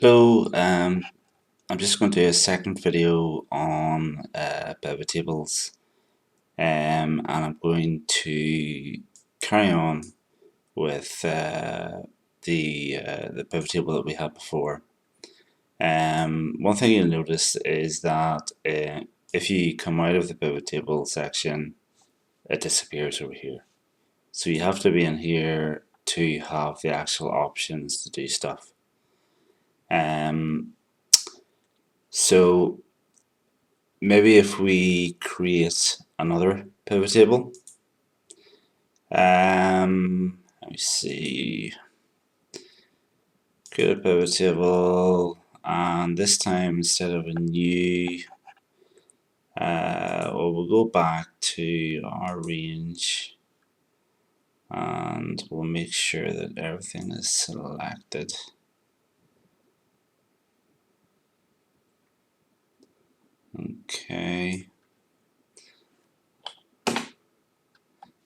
Hello, I'm just going to do a second video on pivot tables, and I'm going to carry on with the pivot table that we had before. One thing you'll notice is that if you come out of the pivot table section, it disappears over here. So you have to be in here to have the actual options to do stuff. Um, so maybe if we create another pivot table, let me see, create a pivot table, and this time instead of a new, we'll go back to our range and we'll make sure that everything is selected. Okay.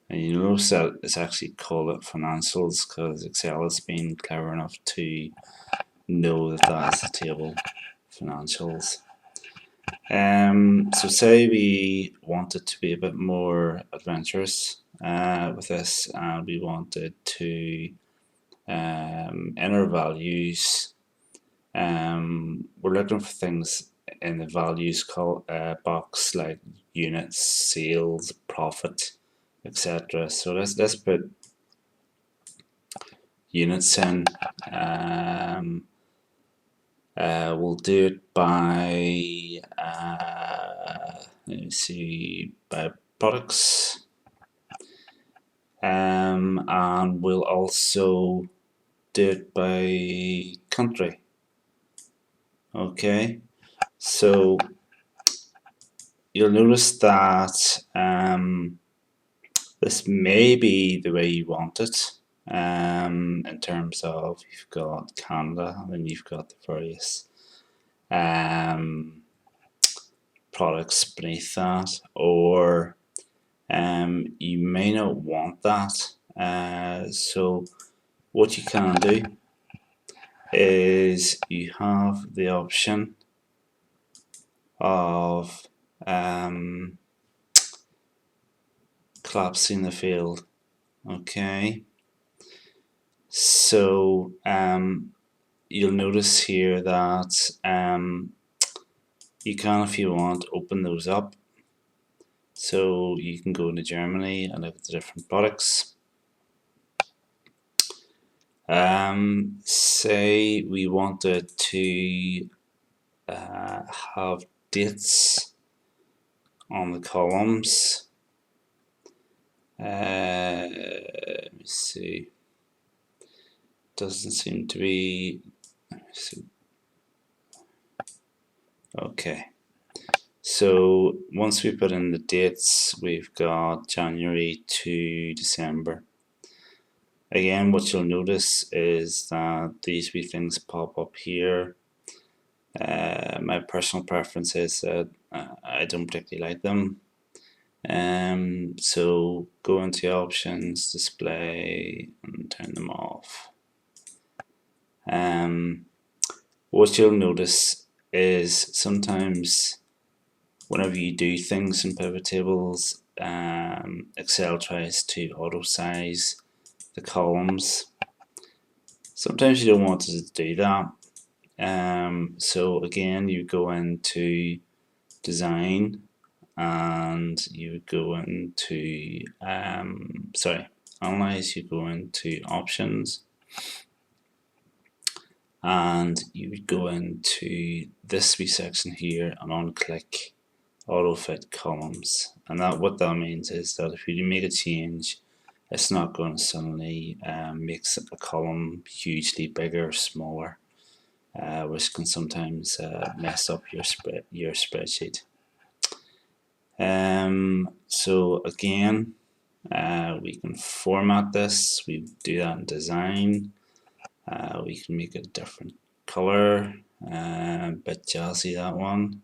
And you notice that it's actually called it financials because Excel has been clever enough to know that that's the table financials. So say we wanted to be a bit more adventurous with this, and we wanted to enter values. We're looking for things in the values box like units, sales, profit, etc. So let's put units in. We'll do it by let me see, by products, and we'll also do it by country. Okay, so you'll notice that this may be the way you want it. In terms of you've got Canada and you've got the various um, products beneath that, or you may not want that. So what you can do is you have the option of collapsing the field. Okay, so you'll notice here that you can, if you want, open those up. So you can go into Germany and look at the different products. Say we wanted to have dates on the columns. Let me see. Doesn't seem to be. Let me see. Okay. So once we put in the dates, we've got January to December. Again, what you'll notice is that these wee things pop up here. My personal preference is that I don't particularly like them. So go into options, display, and turn them off. What you'll notice is sometimes whenever you do things in pivot tables, Excel tries to auto size the columns. Sometimes you don't want it to do that. So again, you go into design and you go into analyze, you go into options, and you would go into this wee section here and on click auto fit columns. And that what that means is that if you make a change, it's not going to suddenly make a column hugely bigger or smaller, which can sometimes mess up your spreadsheet. So again, we can format this. We do that in design. We can make it a different color, bit jazzy, that one.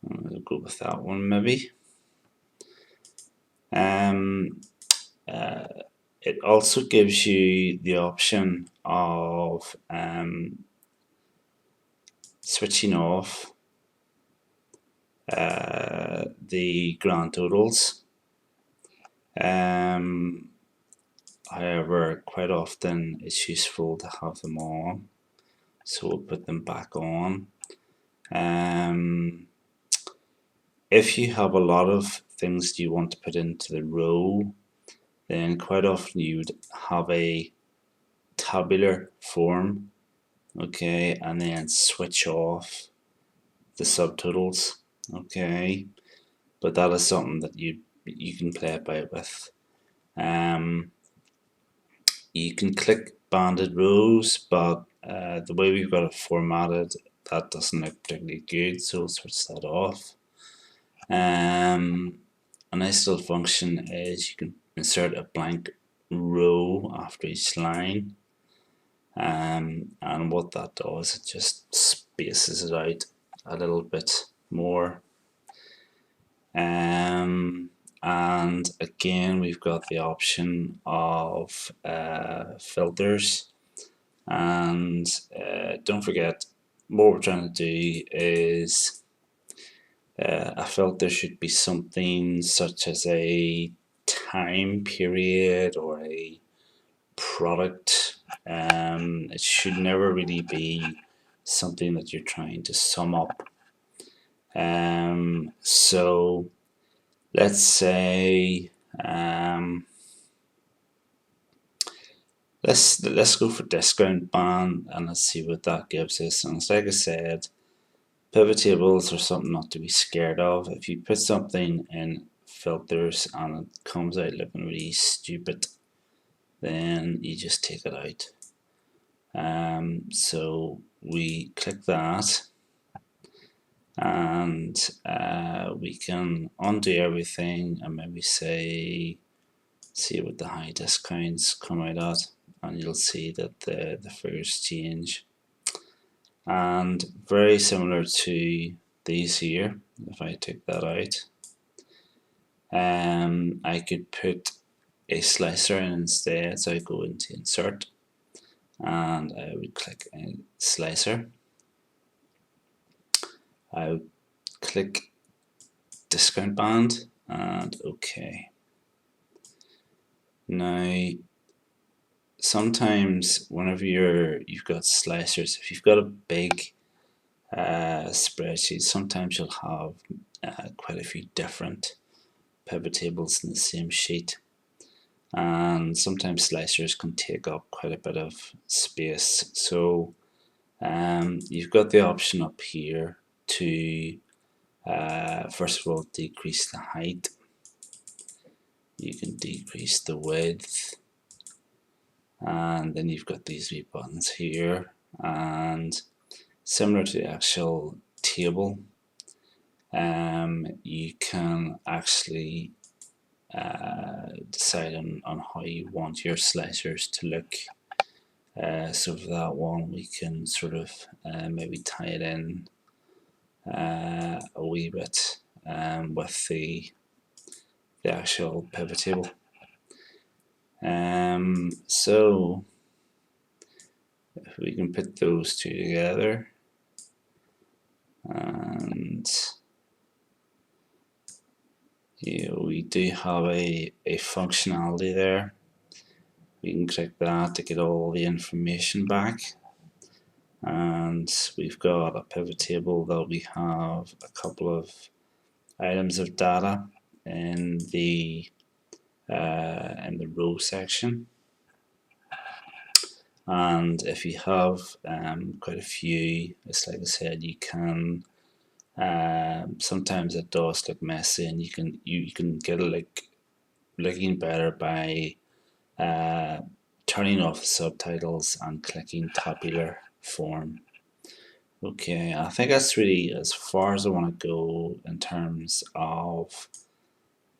I'll go with that one maybe. it also gives you the option of switching off the grand totals. However, quite often it's useful to have them on, so we'll put them back on. If you have a lot of things you want to put into the row, then quite often you would have a tabular form, okay, and then switch off the subtotals, okay, but that is something that you can play about with. You can click banded rows, but the way we've got it formatted, that doesn't look particularly good, so we'll switch that off. A nice little function is you can insert a blank row after each line, and what that does, it just spaces it out a little bit more. And again, we've got the option of filters, and don't forget, what we're trying to do is a filter should be something such as a time period or a product. It should never really be something that you're trying to sum up. So let's say let's go for discount band, and let's see what that gives us. And it's like I said, pivot tables are something not to be scared of. If you put something in filters and it comes out looking really stupid, then you just take it out. So we click that, and we can undo everything and maybe see what the high discounts come out at, and you'll see that the figures change. And very similar to these here, if I take that out, I could put a slicer in instead. So I go into insert and I would click a slicer. I would click discount band and OK. Now, sometimes whenever you've got slicers, if you've got a big spreadsheet, sometimes you'll have quite a few different pivot tables in the same sheet, and sometimes slicers can take up quite a bit of space. So you've got the option up here to first of all decrease the height. You can decrease the width, and then you've got these wee buttons here, and similar to the actual table, you can actually decide on how you want your slicers to look. So for that one, we can sort of maybe tie it in a wee bit with the actual pivot table. So if we can put those two together, and we do have a functionality there. We can click that to get all the information back, and we've got a pivot table that we have a couple of items of data in the row section. And if you have quite a few, it's like I said, you can sometimes it does look messy, and you can get it like looking better by turning off the subtitles and clicking tabular form. Okay, I think that's really as far as I want to go in terms of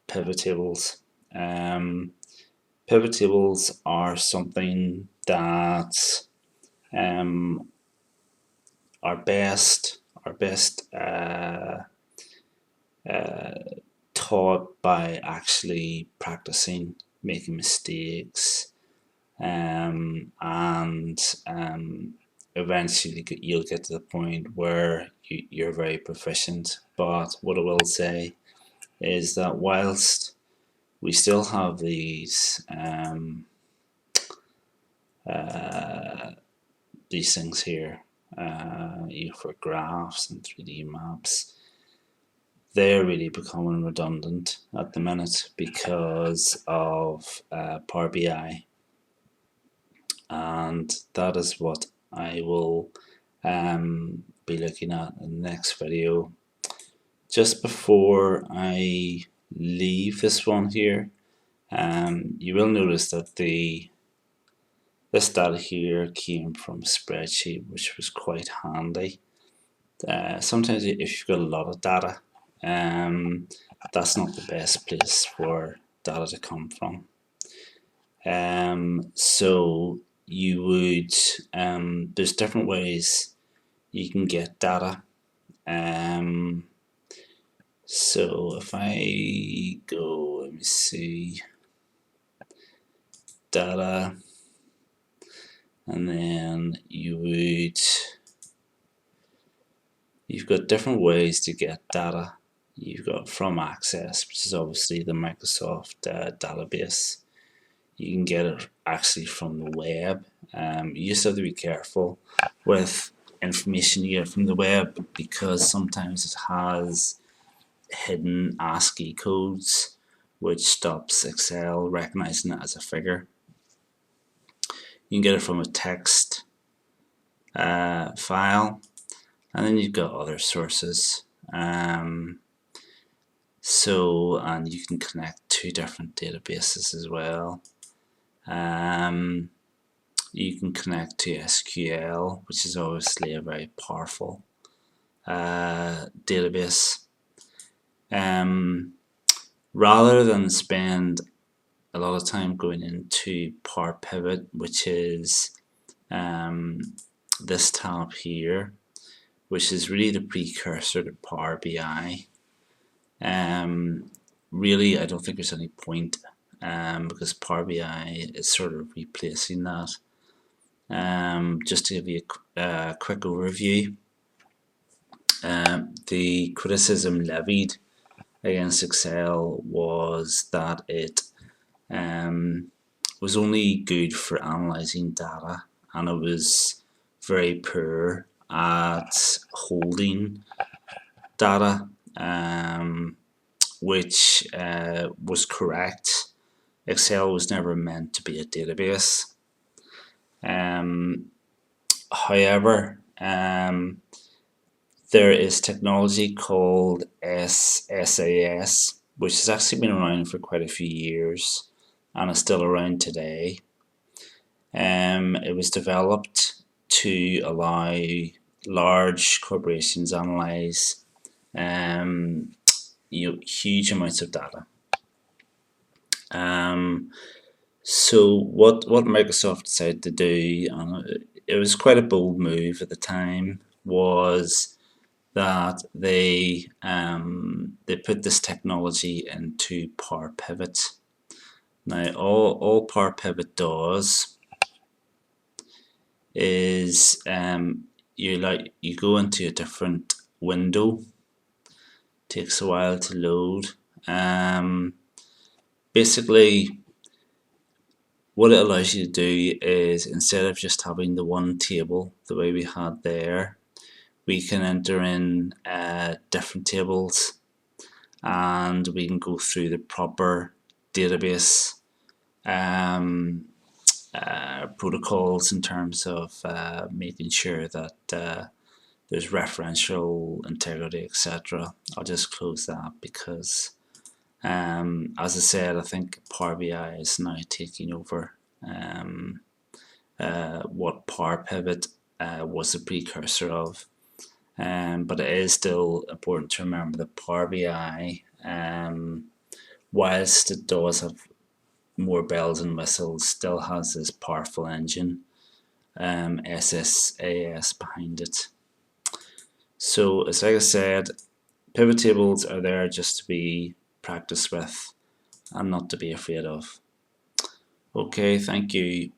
pivot tables. Pivot tables are something that are best taught by actually practicing, making mistakes, and eventually you'll get to the point where you're very proficient. But what I will say is that whilst we still have these things here, for graphs and 3D maps, they're really becoming redundant at the minute because of Power BI, and that is what I will be looking at in the next video. Just before I leave this one here, you will notice that this data here came from a spreadsheet, which was quite handy. Sometimes if you've got a lot of data, that's not the best place for data to come from. So you would, there's different ways you can get data. So if I go, let me see, data, and then you've got different ways to get data. You've got from Access, which is obviously the Microsoft database. You can get it actually from the web. You just have to be careful with information you get from the web, because sometimes it has hidden ASCII codes which stops Excel recognizing it as a figure. You can get it from a text file, and then you've got other sources. And you can connect to different databases as well. You can connect to SQL, which is obviously a very powerful database. Rather than spend a lot of time going into Power Pivot, which is this tab here, which is really the precursor to Power BI. Really, I don't think there's any point, because Power BI is sort of replacing that. Just to give you a quick overview, the criticism levied against Excel was that it was only good for analyzing data, and it was very poor at holding data, which was correct. Excel was never meant to be a database. However, there is technology called SAS, which has actually been around for quite a few years and is still around today. It was developed to allow large corporations analyze huge amounts of data. So what Microsoft decided to do, and it was quite a bold move at the time, was that they put this technology into Power Pivot. Now all Power Pivot does is you go into a different window. Takes a while to load. Basically, what it allows you to do is, instead of just having the one table the way we had there, we can enter in different tables, and we can go through the proper database protocols in terms of making sure that there's referential integrity, etc. I'll just close that because, as I said, I think Power BI is now taking over what Power Pivot was the precursor of. But it is still important to remember that Power BI, whilst it does have more bells and whistles, still has this powerful engine, SAS behind it. So, as like I said, pivot tables are there just to be practiced with and not to be afraid of. Okay, thank you.